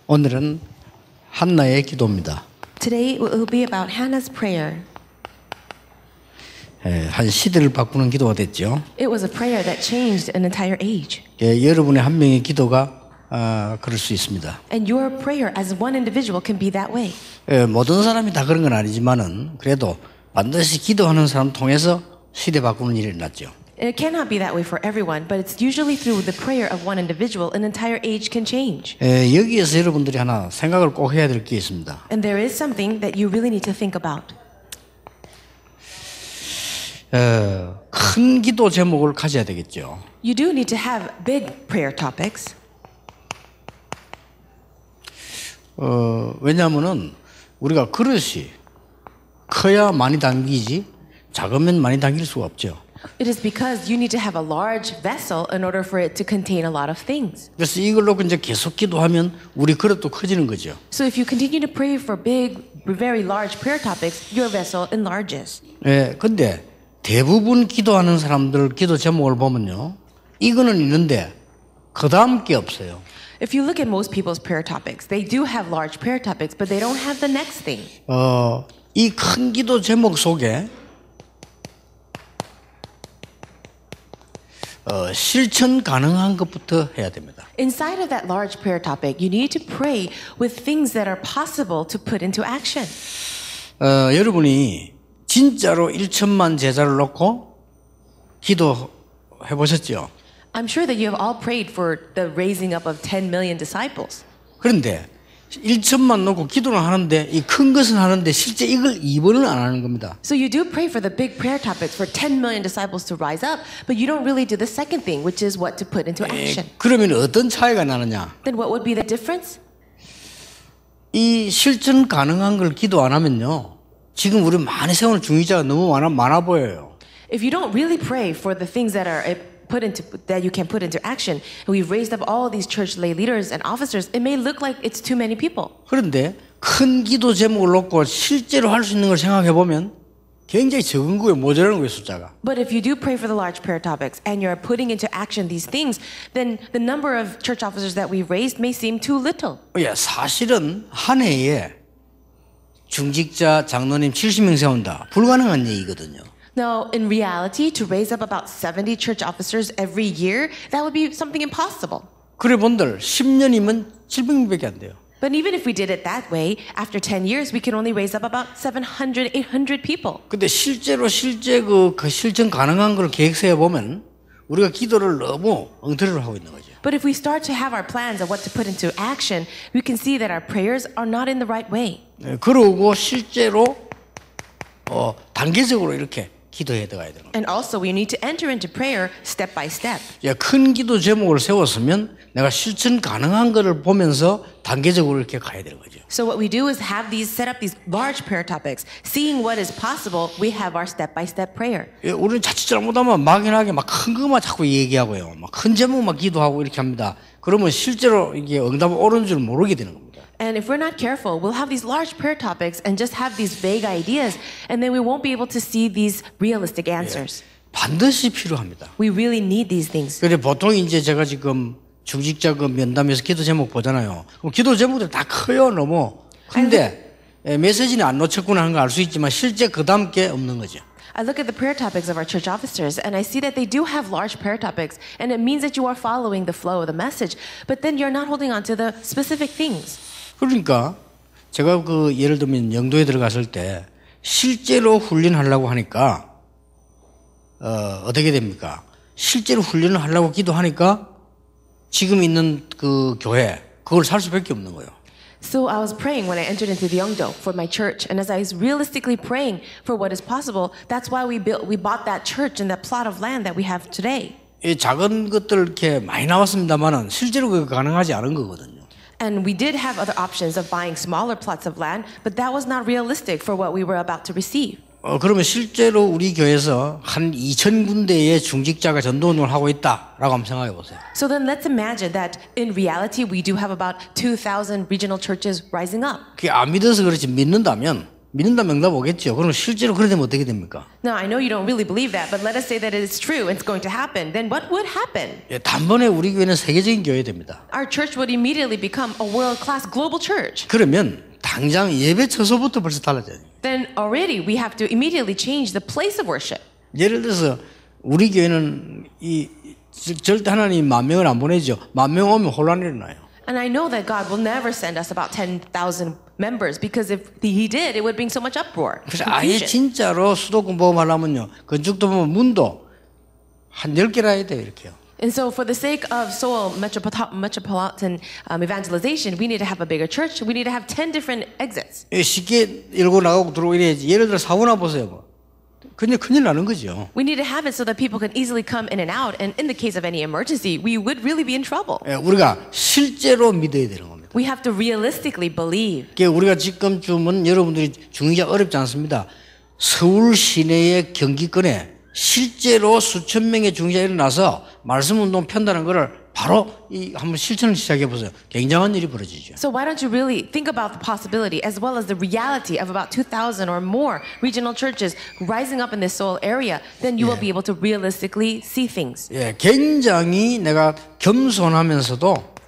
오늘은 한나의 기도입니다. Today it will be about Hannah's prayer. 한 시대를 바꾸는 기도가 됐죠. It was a prayer that changed an entire age. 여러분의 한 명의 기도가 그럴 수 있습니다. And your prayer as one individual can be that way. 모든 사람이 다 그런 건 아니지만은 그래도 반드시 기도하는 사람 통해서 시대 바꾸는 일이 일어났죠. It cannot be that way for everyone, but it's usually through the prayer of one individual an entire age can change. 여기에서 여러분들이 하나 생각을 꼭 해야 될 게 있습니다. And there is something that you really need to think about. 큰 기도 제목을 가져야 되겠죠. You do need to have big prayer topics. 왜냐하면은 우리가 그릇이 커야 많이 담기지 작으면 많이 담길 수가 없죠. It is because you need to have a large vessel in order for it to contain a lot of things. 그래서 이걸 놓고 이제 계속 기도하면 우리 그릇도 커지는 거죠. So if you continue to pray for big, very large prayer topics, your vessel enlarges. 근데 대부분 기도하는 사람들 기도 제목을 보면요, 이거는 있는데 그 다음 게 없어요. If you look at most people's prayer topics, they do have large prayer topics, but they don't have the next thing. 이 큰 기도 제목 속에 실천 가능한 것부터 해야 됩니다. Inside of that large prayer topic, you need to pray with things that are possible to put into action. 여러분이 진짜로 1천만 제자를 놓고 기도해 보셨죠? I'm sure that you have all prayed for the raising up of 10 million disciples. 그런데 1천만 놓고 기도는 하는데 이 큰 것은 하는데 실제 이걸 2번은 안 하는 겁니다. So you do pray for the big prayer topics for 10 million disciples to rise up, but you don't really do the second thing, which is what to put into action. 그러면 어떤 차이가 나느냐? Then what would be the difference? 이 실천 가능한 걸 기도 안 하면요, 지금 우리 많이 세우는 중위자가 너무 많아 보여요. If you don't really pray for the things that are that you can put into action, and we've raised up all these church lay leaders and officers, it may look like it's too many people. 그런데 큰 기도 제목을 놓고 실제로 할 수 있는 걸 생각해 보면 굉장히 적은 거예요. 모자라는 거예요, 숫자가. But if you do pray for the large prayer topics and you're putting into action these things, then the number of church officers that we've raised may seem too little. 사실은 한 해에 중직자 장로님 70명 세운다. 불가능한 얘기거든요. Now, in reality, to raise up about 70 church officers every year, that would be something impossible. 그래 본들 10년이면 700명밖에 안 돼요. But even if we did it that way, after 10 years, we could only raise up about 700, 800 people. 근데 실제 그 실천 가능한 걸 계획세워 보면 우리가 기도를 너무 엉터리로 하고 있는 거죠. But if we start to have our plans of what to put into action, we can see that our prayers are not in the right way. 그러고 실제로 단계적으로 이렇게 기도해야 되는 거예요. And also, we need to enter into prayer step by step. 큰 기도 제목을 세웠으면 내가 실천 가능한 것을 보면서 단계적으로 이렇게 가야 되는 거죠. So what we do is set up these large prayer topics. Seeing what is possible, we have our step by step prayer. 우리는 자칫 잘못하면 막연하게 막 큰 것만 자꾸 얘기하고요. 막 큰 제목만 기도하고 이렇게 합니다. 그러면 실제로 이게 응답이 옳은 줄 모르게 되는 겁니다. And if we're not careful, we'll have these large prayer topics and just have these vague ideas, and then we won't be able to see these realistic answers. 반드시 필요합니다. We really need these things. 그런데 보통 이제 제가 지금 중직자 그 면담에서 기도 제목 보잖아요. 그럼 기도 제목들 다 커요, 너무. 근데 메시지는 안 놓쳤구나 하는 걸 알 수 있지만 실제 그 다음 게 없는 거죠. I look at the prayer topics of our church officers, and I see that they do have large prayer topics, and it means that you are following the flow of the message, but then you're not holding on to the specific things. 그러니까 제가 그 예를 들면 영도에 들어갔을 때 실제로 훈련하려고 하니까 어떻게 됩니까? 실제로 훈련을 하려고 기도하니까 지금 있는 그 교회 그걸 살 수밖에 없는 거예요. So I was praying when I entered into the Yeongdo for my church, and as I was realistically praying for what is possible, that's why we bought that church and that plot of land that we have today. 이 작은 것들 이렇게 많이 나왔습니다만은 실제로 그게 가능하지 않은 거거든요. And we did have other options of buying smaller plots of land, but that was not realistic for what we were about to receive. 그러면 실제로 우리 교회에서 한 2,000군데의 중직자가 전도운동을 하고 있다라고 한번 생각해 보세요. So then let's imagine that in reality we do have about 2,000 regional churches rising up. 그게 안 믿어서 그렇지 믿는다면 믿는다면 응답 오겠죠. 그럼 실제로 그래 되면 어떻게 됩니까? Now, I know you don't really believe that, but let us say that it is true and it's going to happen. Then what would happen? 예, 단번에 우리 교회는 세계적인 교회 됩니다. Our church would immediately become a world-class global church. 그러면 당장 예배 처소부터 벌써 달라져요. Then already we have to immediately change the place of worship. 예를 들어서 우리 교회는 절대 하나님 10,000명을 안 보내죠. 10,000명 오면 혼란이 일어나요. And I know that God will never send us about 10,000 members because if He did, it would bring so much uproar. 그래서 아예 Confusion. 진짜로 수도권 보험하려면요. 건축도 보면 문도 한 10개라 해야 돼요. 이렇게요. And so, for the sake of Seoul metropolitan evangelization, we need to have a bigger church. We need to have 10 different exits. 쉽게 열고 나가고 들어오고 이래야지. 예를 들어 사고나 보세요. 뭐. 그냥 큰일 나는 거죠. We need to have it so that people can easily come in and out. And in the case of any emergency, we would really be in trouble. 예, 우리가 실제로 믿어야 되는 겁니다. We have to realistically believe. 우리가 지금쯤은 여러분들이 중의가 어렵지 않습니다. 서울 시내의 경기권에 실제로 수천 명의 중의자가 일어나서 말씀운동 편다는 것을 바로 한번 실천을 시작해 보세요. 굉장한 일이 벌어지죠. So why don't you really think about the possibility as well as the reality of about 2,000 or more regional churches rising up in this Seoul area? Then you will be able to realistically see things. 예, 굉장히 내가 겸손하면서도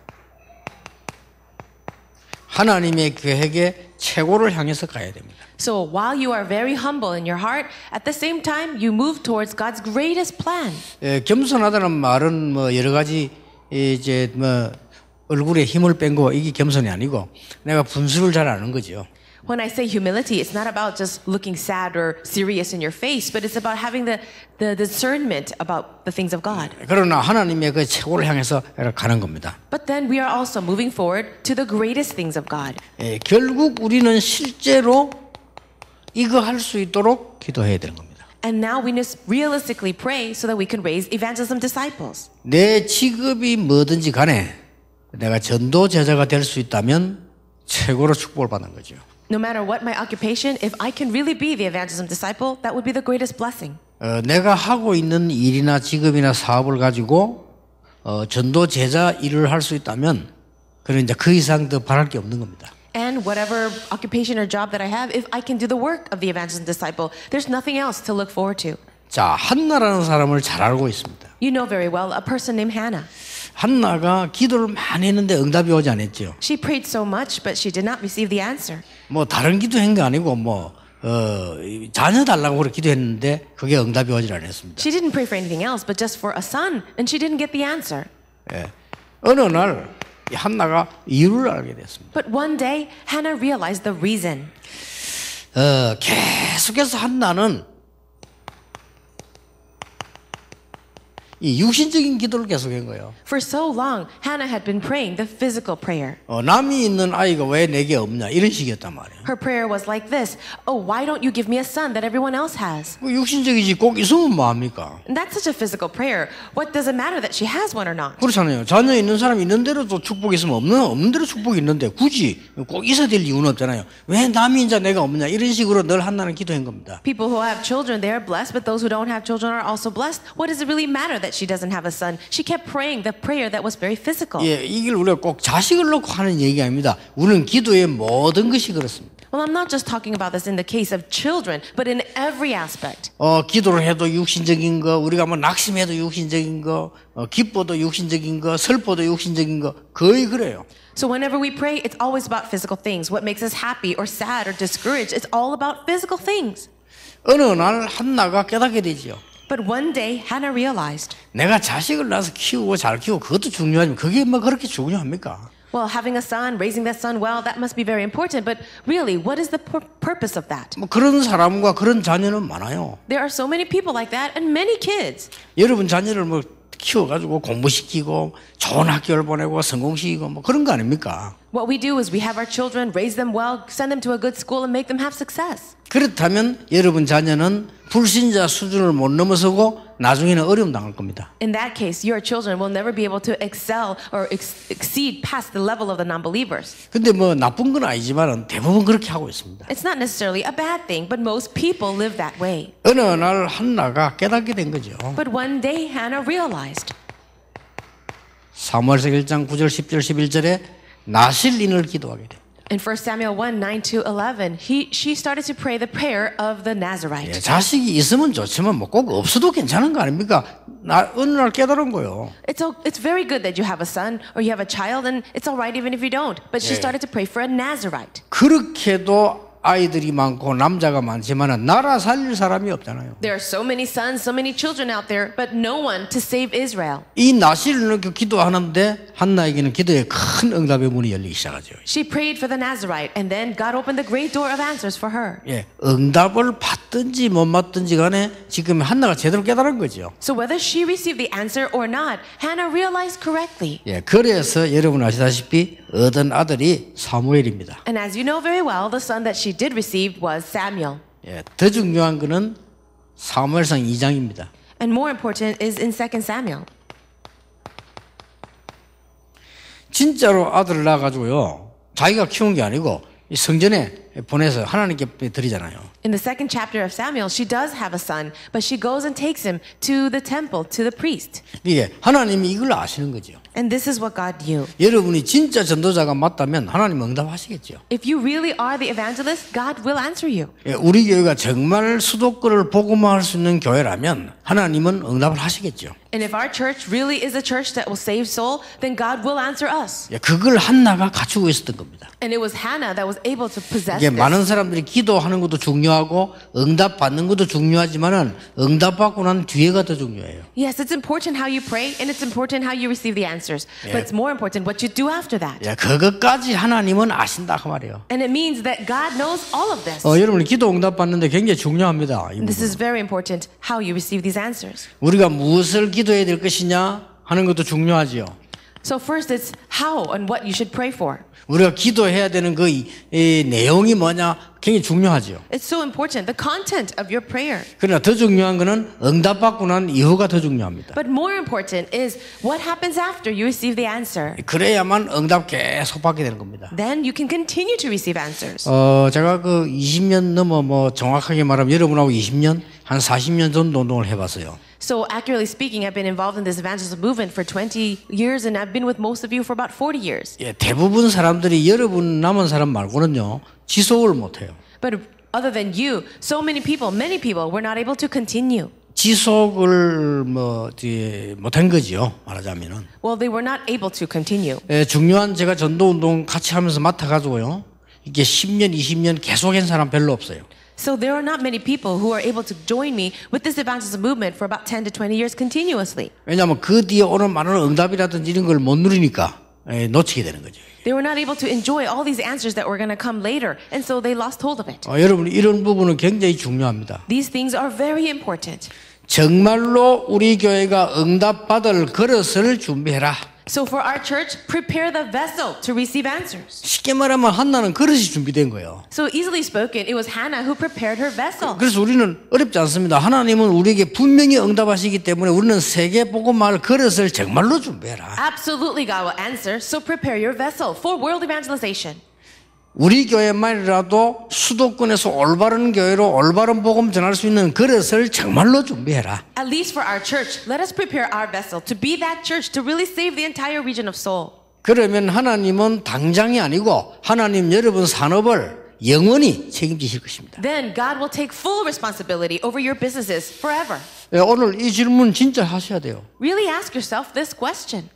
하나님의 계획의 최고를 향해서 가야 됩니다. So while you are very humble in your heart, at the same time you move towards God's greatest plan. 예, 겸손하다는 말은 뭐 여러 가지 이제 뭐 얼굴에 힘을 뺀 거 이게 겸손이 아니고 내가 분수를 잘 아는 거죠. When I say humility, it's not about just looking sad or serious in your face, but it's about having the discernment about the things of God. 그러나 하나님의 그 최고를 향해서 가는 겁니다. But then we are also moving forward to the greatest things of God. 예, 결국 우리는 실제로 이거 할 수 있도록 기도해야 되는 겁니다. And now we must realistically pray so that we can raise evangelism disciples. 내 직업이 뭐든지 간에 내가 전도 제자가 될 수 있다면 최고로 축복을 받는 거죠. No matter what my occupation, if I can really be the evangelism disciple, that would be the greatest blessing. 내가 하고 있는 일이나 직업이나 사업을 가지고 전도 제자 일을 할 수 있다면 그는 이제 그 이상 더 바랄 게 없는 겁니다. And whatever occupation or job that I have, if I can do the work of the evangelism disciple, there's nothing else to look forward to. 자, 한나라는 사람을 잘 알고 있습니다. You know very well a person named Hannah. 한나가 기도를 많이 했는데 응답이 오지 않았죠. She prayed so much, but she did not receive the answer. 뭐 다른 기도한 게 아니고 자녀 달라고 그렇게 기도했는데 그게 응답이 오지 않았습니다. She didn't pray for anything else, but just for a son, and she didn't get the answer. 예. 어느 날 이 한나가 이유를 알게 됐습니다. But one day, Hannah realized the reason. 계속해서 한나는 이 육신적인 기도를 계속한 거예요. For so long, Hannah had been praying the physical prayer. 남이 있는 아이가 왜 내게 없냐 이런 식이었단 말이에요. Her prayer was like this: "Oh, why don't you give me a son that everyone else has?" 육신적이지 꼭 있으면 뭐합니까? And that's such a physical prayer. What does it matter that she has one or not? 그렇잖아요. 자녀 있는 사람 있는 대로도 축복이 있으면 없는 대로 축복이 있는데 굳이 꼭 있어야 될 이유는 없잖아요. 왜 남이 인자 내가 없느냐 이런 식으로 늘 한나는 기도한 겁니다. People who have children, they are blessed, but those who don't have children are also blessed. What does it really matter that she doesn't have a son? She kept praying the prayer that was very physical. 예, 이걸 우리가 꼭 자식을 놓고 하는 얘기가 아닙니다. 우리는 기도의 모든 것이 그렇습니다. Well, I'm not just talking about this in the case of children, but in every aspect. 기도를 해도 육신적인 거, 우리가 뭐 낙심해도 육신적인 거, 기뻐도 육신적인 거, 슬퍼도 육신적인 거, 거의 그래요. So whenever we pray, it's always about physical things. What makes us happy or sad or discouraged, it's all about physical things. 어느 날 한나가 깨닫게 되지요. But one day, Hannah realized, 내가 자식을 낳아서 키우고 잘 키우고 그것도 중요하지만 그게 뭐 그렇게 중요합니까? well, having a son, raising that son well, that must be very important. But really, what is the purpose of that? 뭐 그런 사람과 그런 자녀는 많아요. There are so many people like that and many kids. 여러분 자녀를 뭐 키워가지고 공부시키고 좋은 학교를 보내고 성공시키고 뭐 그런 거 아닙니까? What we do is we have our children, raise them well, send them to a good school, and make them have success. 그렇다면 여러분 자녀는 불신자 수준을 못 넘어서고 나중에는 어려움 당할 겁니다. In that case, your children will never be able to excel or exceed past the level of the non-believers. 근데 뭐 나쁜 건 아니지만 대부분 그렇게 하고 있습니다. It's not necessarily a bad thing, but most people live that way. 어느 날 한나가 깨닫게 된 거죠. But one day, Hannah realized. 사무엘서 1장 9절 10절 11절에 나실인을 기도하게 됩니다. In 1 Samuel 1, 9 to 11, she started to pray the prayer of the 예, Nazarite. 자식이 있으면 좋지만 뭐 꼭 없어도 괜찮은 거 아닙니까? 어느 날 깨달은 거요. It's very good that you have a son or you have a child, and it's all right even if you don't. But she started to pray for a Nazarite. 그렇게도 아이들이 많고 남자가 많지만은 나라 살릴 사람이 없잖아요. There are so many sons, so many children out there, but no one to save Israel. 이 나시를 놓고 기도하는데 한나에게는 기도에 큰 응답의 문이 열리기 시작하죠. She prayed for the Nazarite, and then God opened the great door of answers for her. 예, 응답을 받든지 못 받든지 간에 지금 한나가 제대로 깨달은 거죠. So whether she received the answer or not, Hannah realized correctly. 예, 그래서 여러분 아시다시피 얻은 아들이 사무엘입니다. And as you know very well, the son that she did receive was Samuel. 예, 더 중요한 거는 사무엘상 2장입니다. And more important is in 2 Samuel. 진짜로 아들을 낳아가지고요, 자기가 키운 게 아니고 이 성전에 보내서 하나님께 드리잖아요. In the second chapter of Samuel, she does have a son, but she goes and takes him to the temple, to the priest. 이게 하나님이 이걸 아시는 거죠. And this is what God knew. 여러분이 진짜 전도자가 맞다면 하나님 응답하시겠죠. If you really are the evangelist, God will answer you. 예, 우리 교회가 정말 수도권을 복음화할 수 있는 교회라면 하나님은 응답을 하시겠죠. And if our church really is a church that will save soul, then God will answer us. 예, 그걸 한나가 갖추고 있었던 겁니다. And it was Hannah that was able to possess 이게 this. 많은 사람들이 기도하는 것도 중요하고 응답 받는 것도 중요하지만은 응답 받고 난 뒤에가 더 중요해요. Yes, it's important how you pray, and it's important how you receive the answers. But it's more important what you do after that. 예, 그것까지 하나님은 아신다 그 말이에요. And it means that God knows all of this. 여러분 기도 응답 받는데 굉장히 중요합니다. 이 This 부분. is very important how you receive these answers. 우리가 무엇을 기도해야 될 것이냐 하는 것도 중요하지요. So first, it's how and what you should pray for. 우리가 기도해야 되는 그 이 내용이 뭐냐 굉장히 중요하죠. It's so important, the content of your prayer. 그러나 더 중요한 거는 응답받고 난 이후가 더 중요합니다. But more important is what happens after you receive the answer. 그래야만 응답 계속 받게 되는 겁니다. Then you can continue to receive answers. 제가 그 20년 넘어 뭐 정확하게 말하면 여러분하고 20년 한 40년 정도 운동을 해봤어요. So accurately speaking, I've been involved in this evangelism movement for 20 years, and I've been with most of you for about 40 years. 예, 대부분 사람들이 여러분 남은 사람 말고는요 지속을 못해요. But other than you, so many people were not able to continue. 지속을 못한 거지요 말하자면은. Well, they were not able to continue. 예, 중요한 제가 전도 운동 같이 하면서 맡아가지고요 이게 10년, 20년 계속한 사람 별로 없어요. So there are not many people who are able to join me with this evangelism movement for about 10 to 20 years continuously. 왜냐하면 그 뒤에 오는 많은 응답이라든지 이런 걸 못 누리니까 놓치게 되는 거죠. They were not able to enjoy all these answers that were going to come later, and so they lost hold of it. 여러분 이런 부분은 굉장히 중요합니다. These things are very important. 정말로 우리 교회가 응답받을 그릇을 준비해라. So for our church, prepare the vessel to receive answers. 쉽게 말하면 한나는 그릇이 준비된 거예요. So easily spoken, it was Hannah who prepared her vessel. 그래서 우리는 어렵지 않습니다. 하나님은 우리에게 분명히 응답하시기 때문에 우리는 세계 복음화할 그릇을 정말로 준비해라. Absolutely, God will answer. So prepare your vessel for world evangelization. 우리 교회만이라도 수도권에서 올바른 교회로 올바른 복음 전할 수 있는 그릇을 정말로 준비해라. At least for our church, let us prepare our vessel to be that church to really save the entire region of Seoul. 그러면 하나님은 당장이 아니고 하나님 여러분 산업을 영원히 책임지실 것입니다. Then God will take full responsibility over your businesses forever. 오늘 이 질문 진짜 하셔야 돼요. Really ask yourself this question.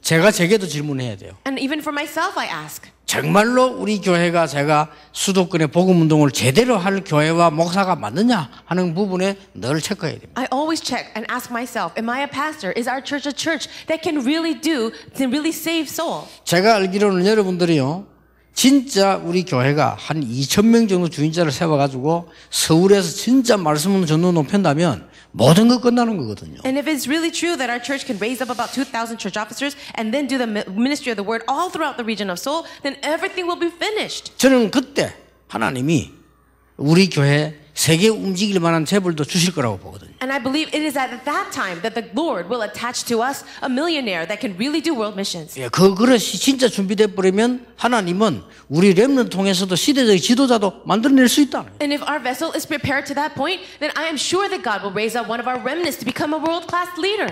제가 제게도 질문해야 돼요. And even for myself, I ask. 정말로 우리 교회가 제가 수도권의 복음 운동을 제대로 할 교회와 목사가 맞느냐 하는 부분에 늘 체크해야 됩니다. I always check and ask myself, am I a pastor? Is our church a church that can really save soul? 제가 알기로는 여러분들이요. 진짜 우리 교회가 한 2,000명 정도 주인자를 세워가지고 서울에서 진짜 말씀을 전도운동 편다면 모든 거 끝나는 거거든요. And if it's really true that our church can raise up about 2,000 church officers and then do the ministry of the word all throughout the region of Seoul, then everything will be finished. 저는 그때 하나님이 우리 교회 세계 움직일 만한 재벌도 주실 거라고 보거든요. And I believe it is at that time that the Lord will attach to us a millionaire that can really do world missions. 예, 그 그릇이 진짜 준비돼 버리면 하나님은 우리 렘넌트 통해서도 시대적 지도자도 만들어낼 수 있다. And if our vessel is prepared to that point, then I am sure that God will raise up one of our remnants to become a world-class leader.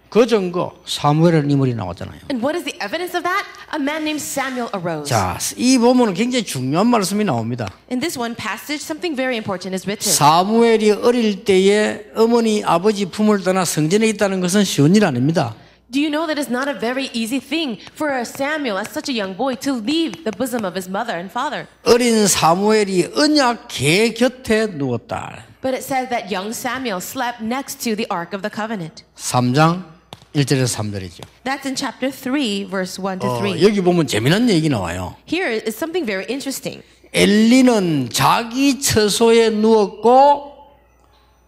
그 증거 사무엘이라는 인물이 나왔잖아요. And what is the evidence of that? A man named Samuel arose. 자, 이 본문은 굉장히 중요한 말씀이 나옵니다. In this one passage, something very important is written. 사무엘이 어릴 때에 어머니 아버지 품을 떠나 성전에 있다는 것은 쉬운 일 아닙니다. Do you know that it's not a very easy thing for a Samuel, as such a young boy, to leave the bosom of his mother and father? 어린 사무엘이 언약 궤 곁에 누웠다. But it says that young Samuel slept next to the Ark of the Covenant. 3장 1절에서 3절이죠. That's in chapter 3, verse 1 to 3. 여기 보면 재미난 얘기 나와요. Here is something very interesting. 엘리는 자기 처소에 누웠고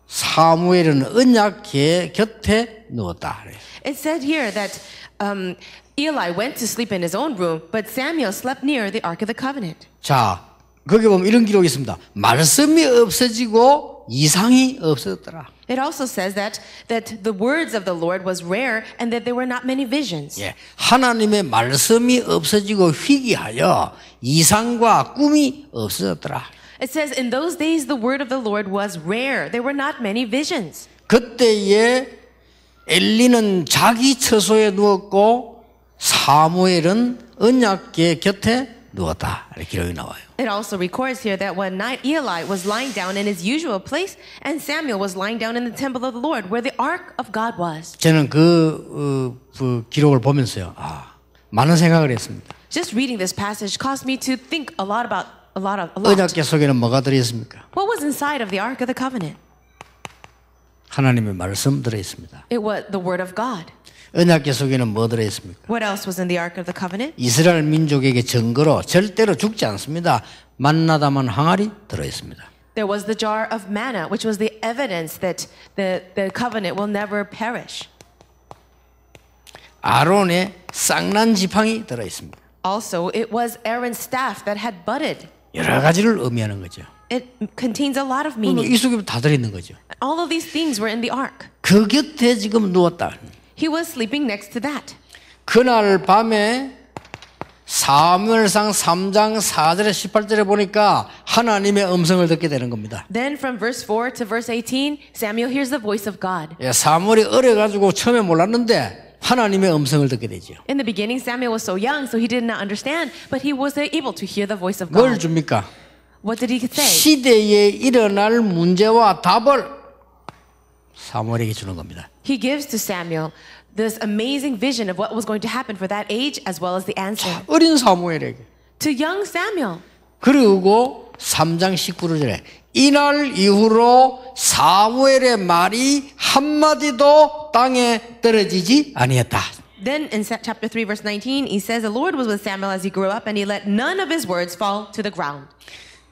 사무엘은 언약 궤 곁에 누웠다. It said here that Eli went to sleep in his own room, but Samuel slept near the Ark of the Covenant. 자, 거기 보면 이런 기록이 있습니다. 말씀이 없어지고 이상이 없어졌더라. It also says that the words of the Lord was rare and that there were not many visions. 예, 하나님의 말씀이 없어지고 희귀하여 이상과 꿈이 없어졌더라. It says in those days the word of the Lord was rare. There were not many visions. 그때에 엘리는 자기 처소에 누웠고 사무엘은 언약궤 곁에 누웠다. 이렇게 기록이 나와요. It also records here that one night Eli was lying down in his usual place and Samuel was lying down in the temple of the Lord where the ark of God was. 저는 그 기록을 보면서요. 많은 생각을 했습니다. Just reading this passage caused me to think a lot. 언약궤 속에는 뭐가 들어있습니까? What was inside of the Ark of the Covenant? 하나님의 말씀 들어있습니다. It was the word of God. 언약궤 속에는 뭐 들어있습니까? What else was in the Ark of the Covenant? 이스라엘 민족에게 증거로 절대로 죽지 않습니다. 만나다만 항아리 들어있습니다. There was the jar of manna, which was the evidence that the covenant will never perish. 아론의 쌍난 지팡이 들어있습니다. Also, it was Aaron's staff that had budded. 여러 가지를 의미하는 거죠. It contains a lot of meaning. 이 속에 다 들어있는 거죠. All of these things were in the ark. 그 곁에 지금 누웠다. He was sleeping next to that. 그날 밤에 사무엘상 3장 4절에 18절에 보니까 하나님의 음성을 듣게 되는 겁니다. Then from verse 4 to verse 18, Samuel hears the voice of God. 예, 사무엘이 어려가지고 처음에 몰랐는데 하나님의 음성을 듣게 되죠. In the beginning, Samuel was so young, so he did not understand, but he was able to hear the voice of 뭘 God. 줍니까? What did he say? 시대에 일어날 문제와 답을 사무엘에게 주는 겁니다. He gives to Samuel this amazing vision of what was going to happen for that age as well as the answer. 어린 사무엘에게. To young Samuel. 그리고 3장 19절에 이날 이후로 사무엘의 말이 한마디도 땅에 떨어지지 아니했다. Then in chapter 3 verse 19 he says the Lord was with Samuel as he grew up and he let none of his words fall to the ground.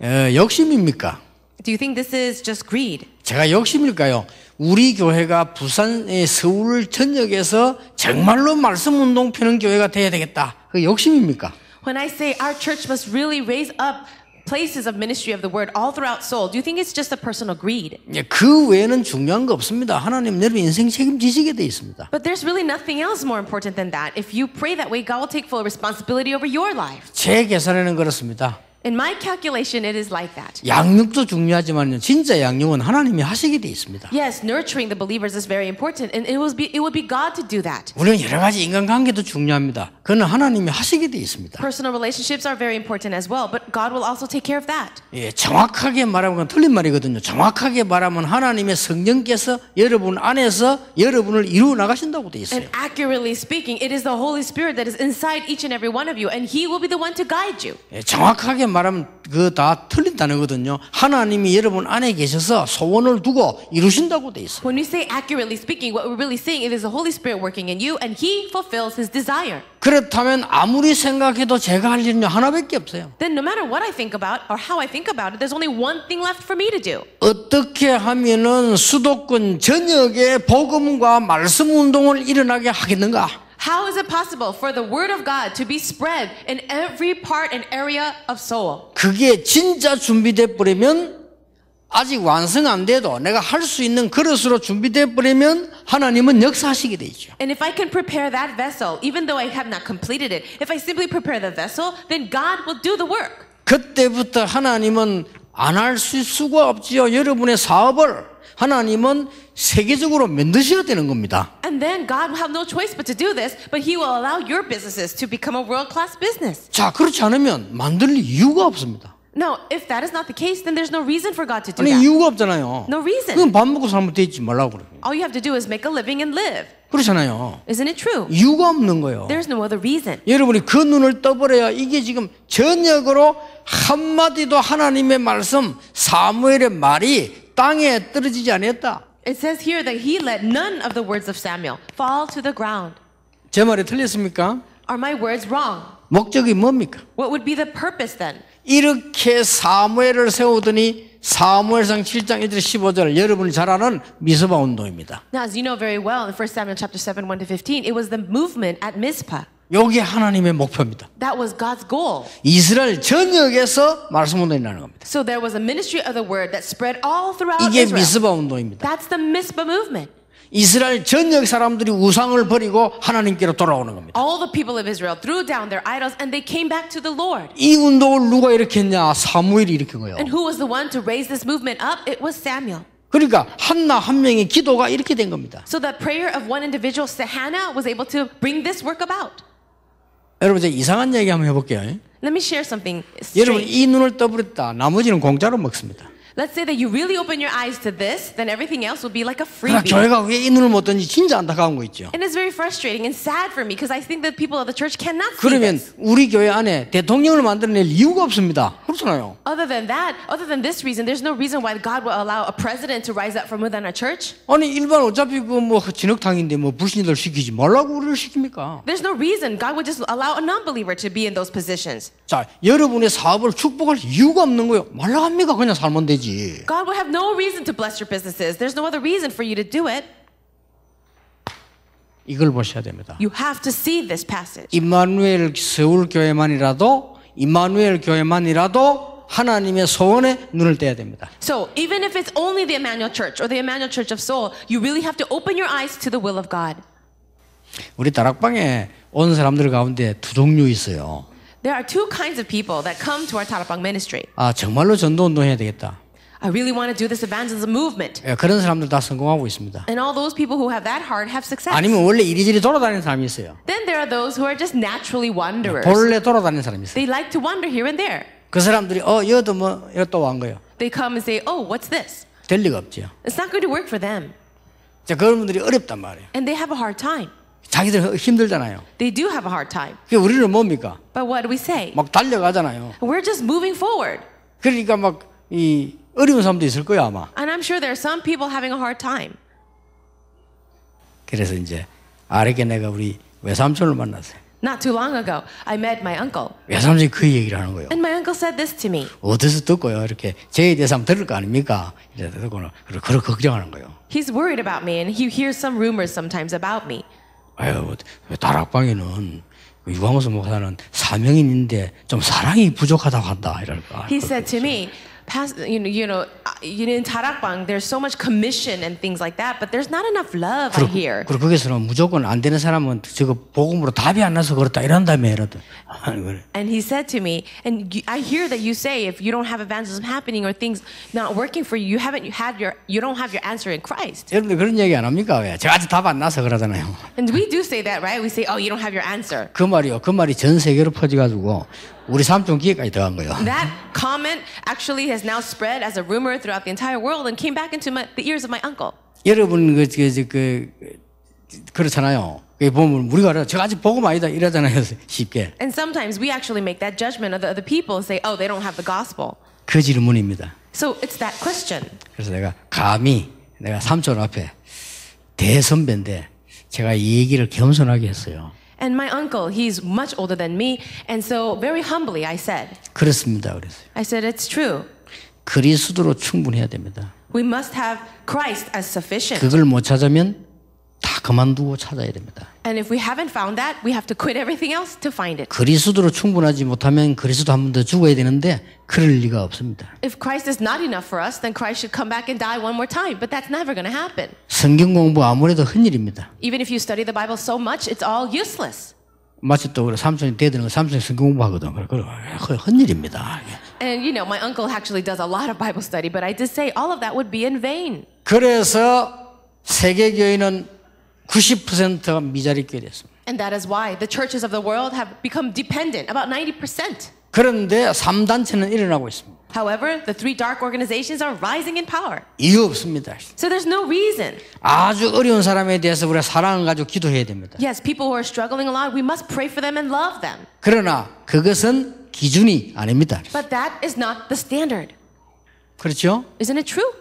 욕심입니까? Do you think this is just greed? 제가 욕심일까요? 우리 교회가 부산의 서울 전역에서 정말로 말씀 운동 펴는 교회가 돼야 되겠다. 그 욕심입니까? When I say our church must really raise up places of ministry of the word all throughout Seoul, do you think it's just a personal greed? 그 외에는 중요한 거 없습니다. 하나님 여러분 인생 책임지시게 돼 있습니다. But there's really nothing else more important than that. If you pray that way, God will take full responsibility over your life. 제 계산에는 그렇습니다. In my calculation, it is like that. 양육도 중요하지만 진짜 양육은 하나님이 하시게 돼 있습니다. Yes, nurturing the believers is very important, and it would be God to do that. 물론 여러 가지 인간관계도 중요합니다. 그건 하나님이 하시게 돼 있습니다. Personal relationships are very important as well, but God will also take care of that. 예, 정확하게 말하면 그건 틀린 말이거든요. 정확하게 말하면 하나님의 성령께서 여러분 안에서 여러분을 이루어 나가신다고 돼 있어요. And accurately speaking, it is the Holy Spirit that is inside each and every one of you, and He will be the one to guide you. 예, 정확하게 말하면 그 다 틀린 단어거든요. 하나님이 여러분 안에 계셔서 소원을 두고 이루신다고 돼 있어요. When we say accurately speaking, what we're really saying it is the Holy Spirit working in you, and He fulfills His desire. 그렇다면 아무리 생각해도 제가 할 일은 하나밖에 없어요. Then no matter what I think about or how I think about it, there's only one thing left for me to do. 어떻게 하면은 수도권 전역에 복음과 말씀 운동을 일어나게 하겠는가? How is it possible for the word of God to be spread in every part and area of Seoul? 그게 진짜 준비돼 버리면 아직 완성 안 돼도 내가 할 수 있는 그릇으로 준비돼 버리면 하나님은 역사하시게 돼 있죠. And if I can prepare that vessel, even though I have not completed it, if I simply prepare the vessel, then God will do the work. 그때부터 하나님은 안 할 수가 없지요. 여러분의 사업을 하나님은 세계적으로 만드셔야 되는 겁니다. And And then God will have no choice but to do this, but He will allow your businesses to become a world-class business. 자, 그렇지 않으면 만들 이유가 없습니다. No, if that is not the case, then there's no reason for God to do 아니 that. 이유가 없잖아요. No reason. 그럼 밥 먹고 살면 되지 말라고 그래요. All you have to do is make a living and live. 그렇잖아요. Isn't it true? 이유가 없는 거예요. There's no other reason. 여러분이 그 눈을 떠버려야 이게 지금 전역으로 한마디도 하나님의 말씀 사무엘의 말이 땅에 떨어지지 않았다. It says here that he let none of the words of Samuel fall to the ground. 제 말이 틀렸습니까? Are my words wrong? 목적이 뭡니까? What would be the purpose then? 이렇게 사무엘을 세우더니 사무엘상 7장 1절 15절 여러분이 잘 아는 미스바 운동입니다. Now, as you know very well, in 1 Samuel chapter 7, 1 to 15, it was the movement at Mizpah. 이게 하나님의 목표입니다. That was God's goal. 이스라엘 전역에서 말씀 운동이 나는 겁니다. So there was a ministry of the word that spread all throughout 이게 Israel. 미스바 운동입니다. That's the Mizpah movement. 이스라엘 전역 사람들이 우상을 버리고 하나님께로 돌아오는 겁니다. All the people of Israel threw down their idols and they came back to the Lord. 이 운동을 누가 일으켰냐? 사무엘이 일으킨 거예요. And who was the one to raise this movement up? It was Samuel. 그러니까 한나 한 명의 기도가 이렇게 된 겁니다. So the prayer of one individual, Hannah, was able to bring this work about. 여러분 제가 이상한 얘기 한번 해볼게요. Let me share something 여러분 strange. 이 눈을 떠버렸다. 나머지는 공짜로 먹습니다. Let's say that you really open your eyes to this, then everything else will be like a 그러나 freebie. 교회가 왜 이 눈을 못 떴는지 진짜 안타까운 거 있죠. And it's very frustrating and sad for me because I think that people of the church cannot see 그러면 this. 우리 교회 안에 대통령을 만들어낼 이유가 없습니다. 그렇잖아요. Other than that, other than this reason, there's no reason why God will allow a president to rise up from within our church. 아니 일반 어차피 그 뭐 진흙탕인데 뭐 불신들 시키지 말라고 우리를 시킵니까? There's no reason God would just allow a non-believer to be in those positions. 자, 여러분의 사업을 축복할 이유가 없는 거예요. 말라 합니까? 그냥 살면 되지. God will have no reason to bless your businesses. There's no other reason for you to do it. 이걸 보셔야 됩니다. You have to see this passage. 임마누엘 서울 교회만이라도 하나님의 소원에 눈을 떼야 됩니다. So even if it's only the Emmanuel Church or the Emmanuel Church of Seoul, you really have to open your eyes to the will of God. 우리 다락방에 온 사람들 가운데 두 종류 있어요. There are two kinds of people that come to our Tarapang ministry. 아, 정말로 전도 운동해야 되겠다. I really want to do this evangelism movement. 예, 그런 사람들 다 성공하고 있습니다. And all those people who have that heart have success. 아니면 원래 이리저리 돌아다니는 사람이 있어요. Then there are those who are just naturally wanderers. 본래 돌아다니는 사람이 있어요. They like to wander here and there. 그 사람들이 여도 뭐 또 온 거예요. They come and say, oh, what's this? 될 리가 없죠. It's not going to work for them. 자, 그런 분들이 어렵단 말이에요. And they have a hard time. 자기들 힘들잖아요. They do have a hard time. 그 우리는 뭡니까? But what do we say? 막 달려가잖아요. We're just moving forward. 그러니까 막 이 어려운 사람도 있을 거야 아마. And I'm sure there are some people having a hard time. 그래서 이제 아래게 내가 우리 외삼촌을 만났어요. Not too long ago, I met my uncle. 외삼촌이 그 얘기를 하는 거예요. And my uncle said this to me. 어디서 듣고요? 이렇게 제에 대해서 한번 들을 거 아닙니까? 이래 듣고는 그걸 걱정하는 거예요. He's worried about me and he hears some rumors sometimes about me. 아유, 다락방에는 유광호수 목사는 사명인인데 좀 사랑이 부족하다고 한다 이럴까. He said to me, in Tarakbang, there's so much commission and things like that, but there's not enough love, I hear. 그리고 거기서는 무조건 안 되는 사람은 저거 복음으로 답이 안 나서 그렇다 이런다며 이러더. And he said to me, I hear that you say if you don't have evangelism happening or things not working for you, you don't have your answer in Christ. 여러분들 그런 얘기 안 합니까? 왜? 저같이 답 안 나서 그러잖아요. And we do say that, right? We say, oh, you don't have your answer. 그 말이 전 세계로 퍼져가지고 우리 삼촌 귀에까지 들어간 거예요. That comment actually has now spread as a rumor throughout the entire world and came back into the ears of my uncle. 여러분 그렇잖아요. 보면 우리가 저같이 복음 아니다 이러잖아요. 쉽게. And sometimes we actually make that judgment of the other people and say, oh, they don't have the gospel. 그 질문입니다. So it's that question. 그래서 내가 삼촌 앞에 대선배인데 제가 이 얘기를 겸손하게 했어요. And my uncle, he's much older than me, and so very humbly I said, 그렇습니다. 그랬어요. I said, it's true. 그리스도로 충분해야 됩니다. We must have Christ as sufficient. 그걸 못 찾으면 다 그만두고 찾아야 됩니다. And if we haven't found that, we have to quit everything else to find it. 그리스도로 충분하지 못하면 그리스도 한 번 더 죽어야 되는데 그럴 리가 없습니다. If Christ is not enough for us, then Christ should come back and die one more time. But that's never going to happen. 성경 공부 아무래도 헛일입니다. Even if you study the Bible so much, it's all useless. 마치 또 그래 삼촌이 대드는 거 삼촌이 성경 공부하거든. 그래 헛일입니다. And my uncle actually does a lot of Bible study, but I did say all of that would be in vain. 그래서 세계 교회는 90%가 미자리 교회 됐습니다. And that is why the churches of the world have become dependent, about 90%. 그런데 3단체는 일어나고 있습니다. However, the three dark organizations are rising in power. 이유 없습니다. So there's no reason. 아주 어려운 사람에 대해서 우리가 사랑을 가지고 기도해야 됩니다. Yes, people who are struggling a lot, we must pray for them and love them. 그러나 그것은 기준이 아닙니다. But that is not the standard. 그렇죠? Isn't it true?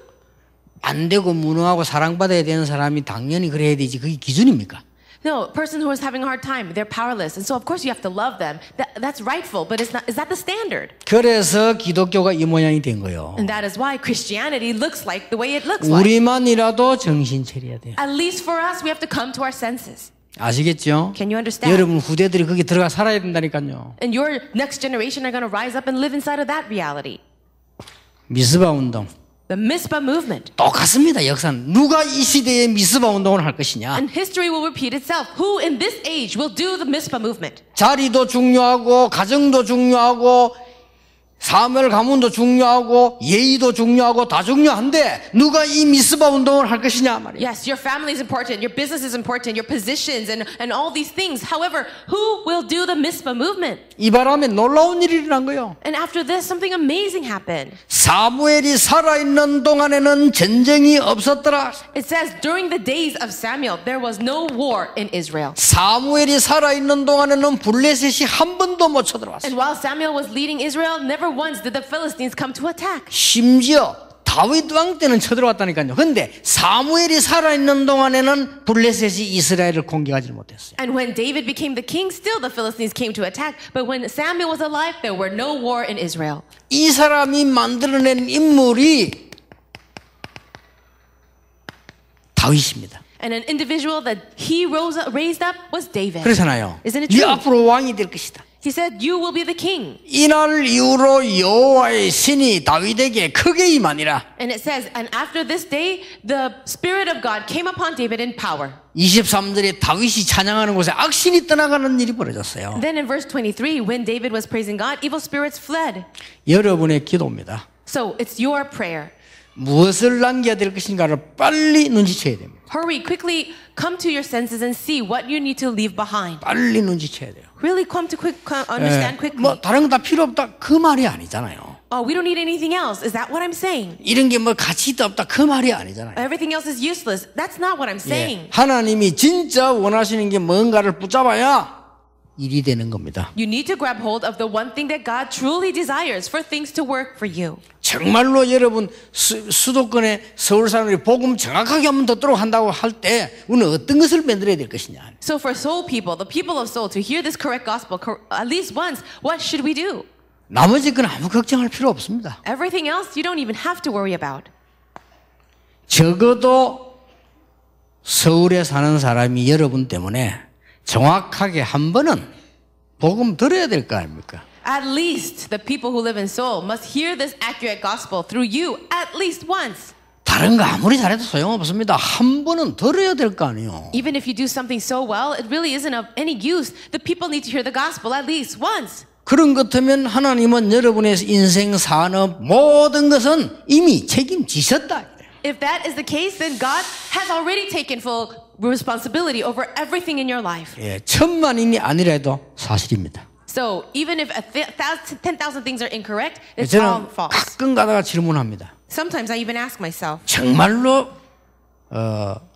안 되고 무능하고 사랑받아야 되는 사람이 당연히 그래야 되지. 그게 기준입니까? No, a person who is having a hard time, they're powerless. And so of course you have to love them. That's rightful, but it's not, is that the standard? 그래서 기독교가 이 모양이 된 거예요. And that is why Christianity looks like the way it looks like. 우리만이라도 정신 차려야 돼요. At least for us, we have to come to our senses. 아시겠죠? Can you understand? 여러분 후대들이 거기 들어가 살아야 된다니까요. And your next generation are going to rise up and live inside of that reality. 미스바 운동 The Mizpah movement. 똑같습니다. 역사는 누가 이 시대에 미스바 운동을 할 것이냐. And history will repeat itself. Who in this age will do the Mizpah movement? 자리도 중요하고 가정도 중요하고 사물 가문도 중요하고 예의도 중요하고 다 중요한데 누가 이 미스바 운동을 할 것이냐 말이에요. Yes, your family is important, your business is important, your positions and all these things. However, who will do the Mizpah movement? 이 바람에 놀라운 일이 일어난 거예요. And after this, something amazing happened. 사무엘이 살아있는 동안에는 전쟁이 없었더라. It says, during the days of Samuel, there was no war in Israel. 사무엘이 살아있는 동안에는 블레셋이 한 번도 못 쳐들어왔어요. And while Samuel was leading Israel, never once did the Philistines come to attack. 심지어 다윗 왕 때는 쳐들어왔다니까요. 근데 사무엘이 살아있는 동안에는 블레셋이 이스라엘을 공격하지 못했어요. And when David became the king, still the Philistines came to attack. But when Samuel was alive, there were no war in Israel. 이 사람이 만들어낸 인물이 다윗입니다. And an individual that he raised up was David. 그렇잖아요. Isn't it 네 true? 앞으로 왕이 될 것이다. He said, you will be the king. 이날 이후로 여호와의 신이 다윗에게 크게 임하니라. And it says, and after this day, the Spirit of God came upon David in power. 23절에 다윗이 찬양하는 곳에 악신이 떠나가는 일이 벌어졌어요. Then in verse 23, when David was praising God, evil spirits fled. 여러분의 기도입니다. So it's your prayer. 무엇을 남겨야 될 것인가를 빨리 눈치채야 됩니다. Hurry, quickly come to your senses and see what you need to leave behind. 빨리 눈치채야 돼요. Really come to understand quickly. 뭐 다른 거 다 필요 없다 그 말이 아니잖아요. Oh, we don't need anything else. Is that what I'm saying? 이런 게 뭐 가치도 없다 그 말이 아니잖아요. Everything else is useless. That's not what I'm saying. 하나님이 진짜 원하시는 게 뭔가를 붙잡아야 일이 되는 겁니다. You need to grab hold of the one thing that God truly desires for things to work for you. 정말로 여러분 수도권에 서울 사람들이 복음 정확하게 한번 듣도록 한다고 할 때 우리는 어떤 것을 만들어야 될 것이냐. So for soul people, the people of soul, to hear this correct gospel at least once, what should we do? 나머지 건 아무 걱정할 필요 없습니다. Everything else you don't even have to worry about. 적어도 서울에 사는 사람이 여러분 때문에 정확하게 한 번은 복음 들어야 될 거 아닙니까? At least the people who live in Seoul must hear this accurate gospel through you at least once. 다른 거 아무리 잘해도 소용없습니다. 한 번은 들어야 될 거 아니에요. Even if you do something so well, it really isn't of any use. The people need to hear the gospel at least once. 그런 것 같으면 하나님은 여러분의 인생, 산업, 모든 것은 이미 책임지셨다. If that is the case, then God has already taken full responsibility over everything in your life. 예, 천만인이 아니라도 사실입니다. So even if 10,000 things are incorrect, it's all 저는 false. 가끔 가다가 질문합니다. Sometimes I even ask myself, 정말로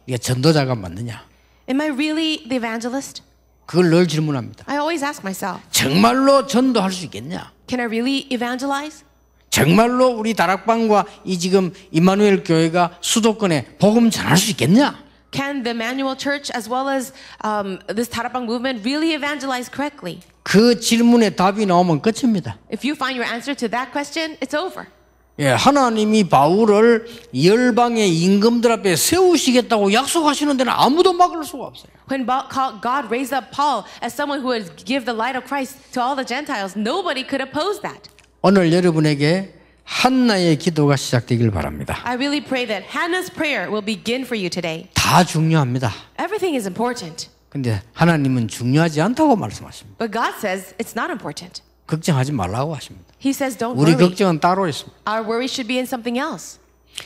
이게 전도자가 맞느냐? am I really the evangelist? 그걸 늘 질문합니다. I always ask myself, 정말로 전도할 수 있겠냐? can I really evangelize? 정말로 우리 다락방과 이 지금 임마누엘 교회가 수도권에 복음 전할 수 있겠냐? Can the Emmanuel Church as well as this Tarapang movement really evangelize correctly? 그 질문에 답이 나오면 끝입니다. If you find your answer to that question, it's over. 예, 하나님이 바울을 열방의 임금들 앞에 세우시겠다고 약속하시는 데는 아무도 막을 수가 없어요. When God raised up Paul as someone who would give the light of Christ to all the Gentiles, nobody could oppose that. 오늘 여러분에게 한나의 기도가 시작되길 바랍니다. I really pray that Hannah's prayer will begin for you today. 다 중요합니다. Everything is important. 근데 하나님은 중요하지 않다고 말씀하십니다. But God says it's not important. 걱정하지 말라고 하십니다. He says don't 우리 worry. 걱정은 따로 있습니다. Our worry should be in something else.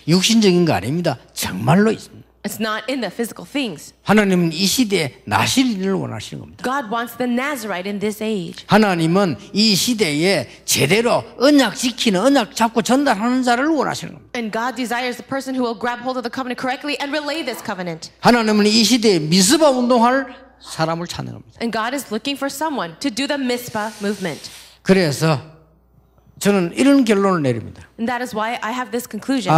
육신적인 거 아닙니다. 정말로 있습니다. It's not in the physical things. 하나님은 이 시대에 나실인을 원하시는 겁니다. God wants the Nazarite in this age. 하나님은 이 시대에 제대로 언약 지키는, 언약 잡고 전달하는 자를 원하시는 겁니다. And God desires the person who will grab hold of the covenant correctly and relay this covenant. 하나님은 이 시대에 미스바 운동할 사람을 찾는 겁니다. And God is looking for someone to do the Mizpah movement. 그래서 저는 이런 결론을 내립니다. And that is why I have this conclusion.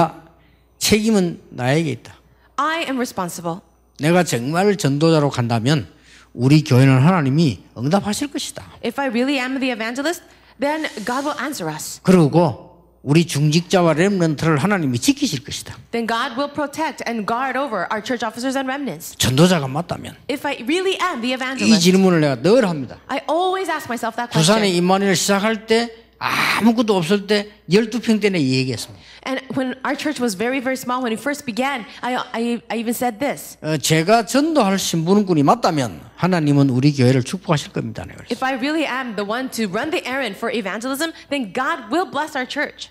책임은 나에게 있다. I am responsible. 내가 정말 전도자로 간다면 우리 교회는 하나님이 응답하실 것이다. If I really am the evangelist, then God will answer us. 그리고 우리 중직자와 렘넌트를 하나님이 지키실 것이다. Then God will protect and guard over our church officers and remnants. 전도자가 맞다면 If I really am the 이 evangelist, 질문을 내가 늘 합니다. I always ask myself that 부산에 question. 임마누엘 시작할 때 아무것도 없을 때 12평 때내 얘기했습니다. And when our church was very, very small, when we first began, I even said this. 제가 전도할 신부름꾼이 맞다면 하나님은 우리 교회를 축복하실 겁니다. If I really am the one to run the errand for evangelism, then God will bless our church.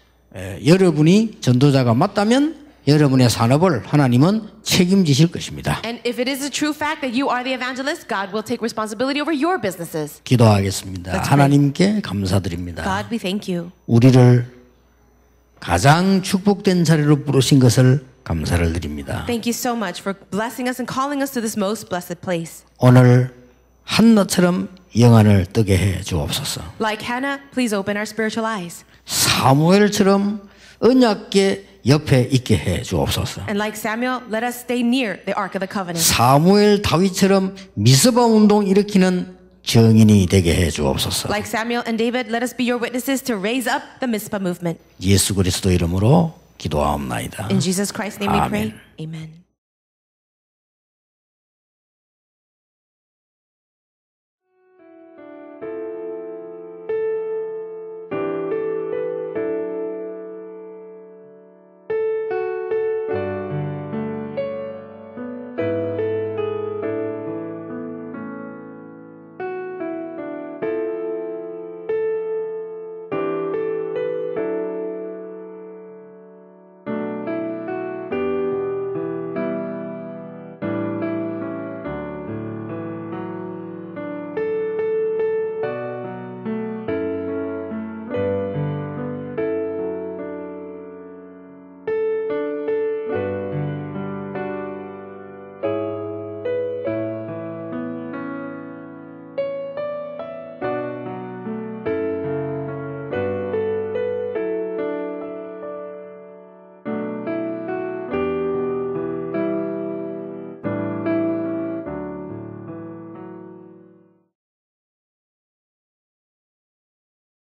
여러분이 전도자가 맞다면 여러분의 산업을 하나님은 책임지실 것입니다. And if it is a true fact that you are the evangelist, God will take responsibility over your businesses. 기도하겠습니다. 하나님께 감사드립니다. God, we thank you. 우리를 가장 축복된 자리로 부르신 것을 감사를 드립니다. Thank you so much for blessing us and calling us to this most blessed place. 오늘 한나처럼 영안을 뜨게 해 주옵소서. Like Hannah, please open our spiritual eyes. 사무엘처럼 언약궤 옆에 있게 해 주옵소서. And like Samuel, let us stay near the Ark of the Covenant. 사무엘 다윗처럼 미스바 운동 일으키는 정인이 되게 해 주옵소서. Like Samuel and David, let us be your witnesses to raise up the Mizpah movement. 예수 그리스도 이름으로 기도하옵나이다. In Jesus Christ's name we pray. 아멘. Amen.